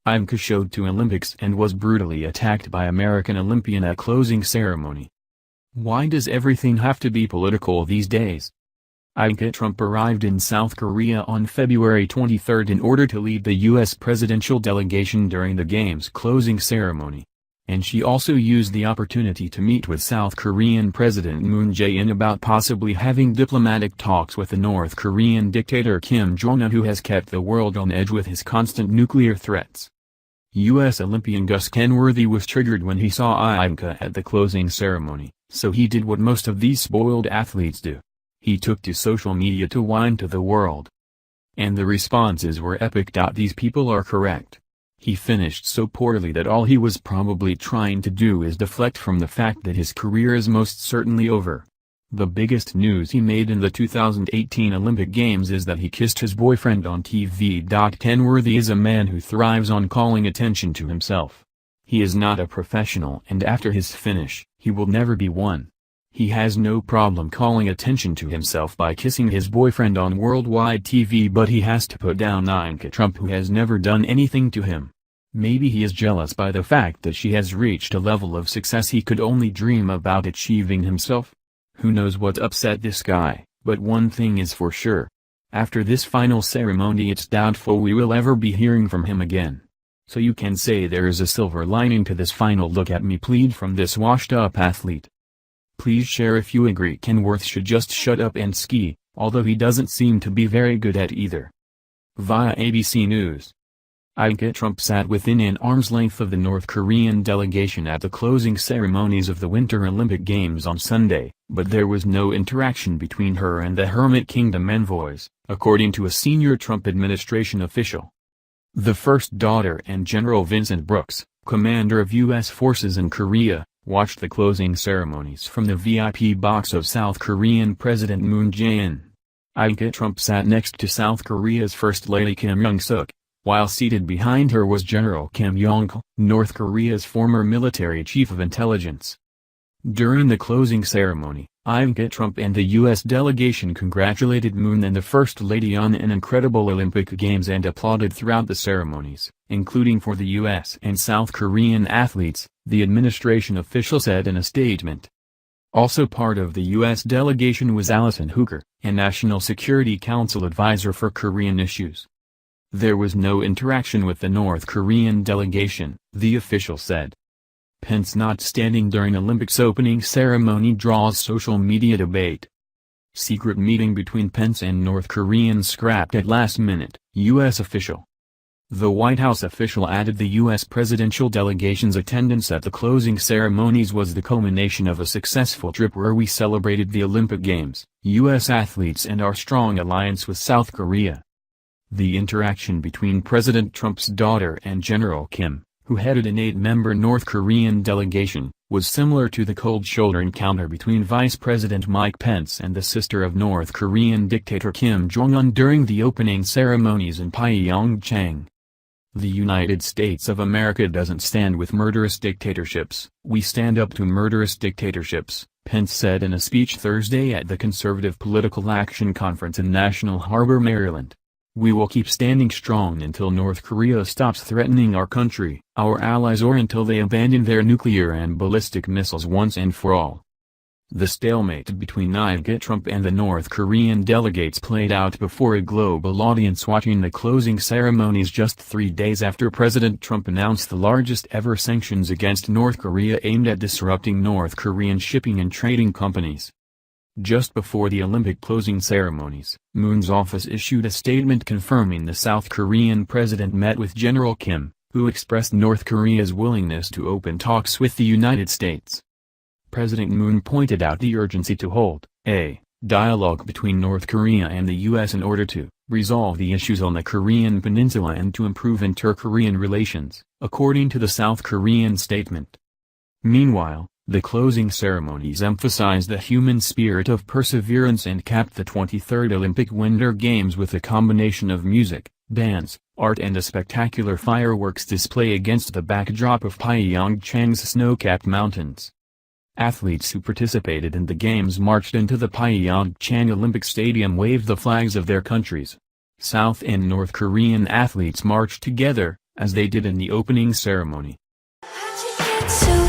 Ivanka showed to Olympics and was brutally attacked by American Olympian at closing ceremony. Why does everything have to be political these days? Ivanka Trump arrived in South Korea on February 23 in order to lead the U.S. presidential delegation during the Games' closing ceremony. And she also used the opportunity to meet with South Korean President Moon Jae-in about possibly having diplomatic talks with the North Korean dictator Kim Jong-un, who has kept the world on edge with his constant nuclear threats. U.S. Olympian Gus Kenworthy was triggered when he saw Ivanka at the closing ceremony, so he did what most of these spoiled athletes do. He took to social media to whine to the world. And the responses were epic. These people are correct. He finished so poorly that all he was probably trying to do is deflect from the fact that his career is most certainly over. The biggest news he made in the 2018 Olympic Games is that he kissed his boyfriend on TV. Kenworthy is a man who thrives on calling attention to himself. He is not a professional, and after his finish, he will never be one. He has no problem calling attention to himself by kissing his boyfriend on worldwide TV, but he has to put down Ivanka Trump, who has never done anything to him. Maybe he is jealous by the fact that she has reached a level of success he could only dream about achieving himself. Who knows what upset this guy, but one thing is for sure. After this final ceremony, it's doubtful we will ever be hearing from him again. So you can say there is a silver lining to this final look at me plead from this washed-up athlete. Please share if you agree Kenworth should just shut up and ski, although he doesn't seem to be very good at either. Via ABC News. Ivanka Trump sat within an arm's length of the North Korean delegation at the closing ceremonies of the Winter Olympic Games on Sunday, but there was no interaction between her and the Hermit Kingdom envoys, according to a senior Trump administration official. The first daughter and General Vincent Brooks, commander of U.S. forces in Korea, watched the closing ceremonies from the VIP box of South Korean President Moon Jae-in. Ivanka Trump sat next to South Korea's First Lady Kim Young-suk, while seated behind her was General Kim Yong-chol, North Korea's former military chief of intelligence. During the closing ceremony, Ivanka Trump and the U.S. delegation congratulated Moon and the First Lady on an incredible Olympic Games and applauded throughout the ceremonies, including for the U.S. and South Korean athletes, the administration official said in a statement. Also part of the U.S. delegation was Allison Hooker, a National Security Council advisor for Korean issues. There was no interaction with the North Korean delegation, the official said. Pence not standing during Olympics opening ceremony draws social media debate. Secret meeting between Pence and North Koreans scrapped at last minute, U.S. official. The White House official added the U.S. presidential delegation's attendance at the closing ceremonies was the culmination of a successful trip where we celebrated the Olympic Games, U.S. athletes and our strong alliance with South Korea. The interaction between President Trump's daughter and General Kim, who headed an 8-member North Korean delegation, was similar to the cold shoulder encounter between Vice President Mike Pence and the sister of North Korean dictator Kim Jong-un during the opening ceremonies in Pyeongchang. The United States of America doesn't stand with murderous dictatorships, we stand up to murderous dictatorships, Pence said in a speech Thursday at the Conservative Political Action Conference in National Harbor, Maryland. We will keep standing strong until North Korea stops threatening our country, our allies, or until they abandon their nuclear and ballistic missiles once and for all. The stalemate between Ivanka Trump and the North Korean delegates played out before a global audience watching the closing ceremonies just 3 days after President Trump announced the largest ever sanctions against North Korea aimed at disrupting North Korean shipping and trading companies. Just before the Olympic closing ceremonies, Moon's office issued a statement confirming the South Korean president met with General Kim, who expressed North Korea's willingness to open talks with the United States. President Moon pointed out the urgency to hold a dialogue between North Korea and the U.S. in order to resolve the issues on the Korean peninsula and to improve inter-Korean relations, according to the South Korean statement. Meanwhile, the closing ceremonies emphasized the human spirit of perseverance and capped the 23rd Olympic Winter Games with a combination of music, dance, art and a spectacular fireworks display against the backdrop of Pyeongchang's snow-capped mountains. Athletes who participated in the Games marched into the Pyeongchang Olympic Stadium, waved the flags of their countries. South and North Korean athletes marched together, as they did in the opening ceremony. How'd you get so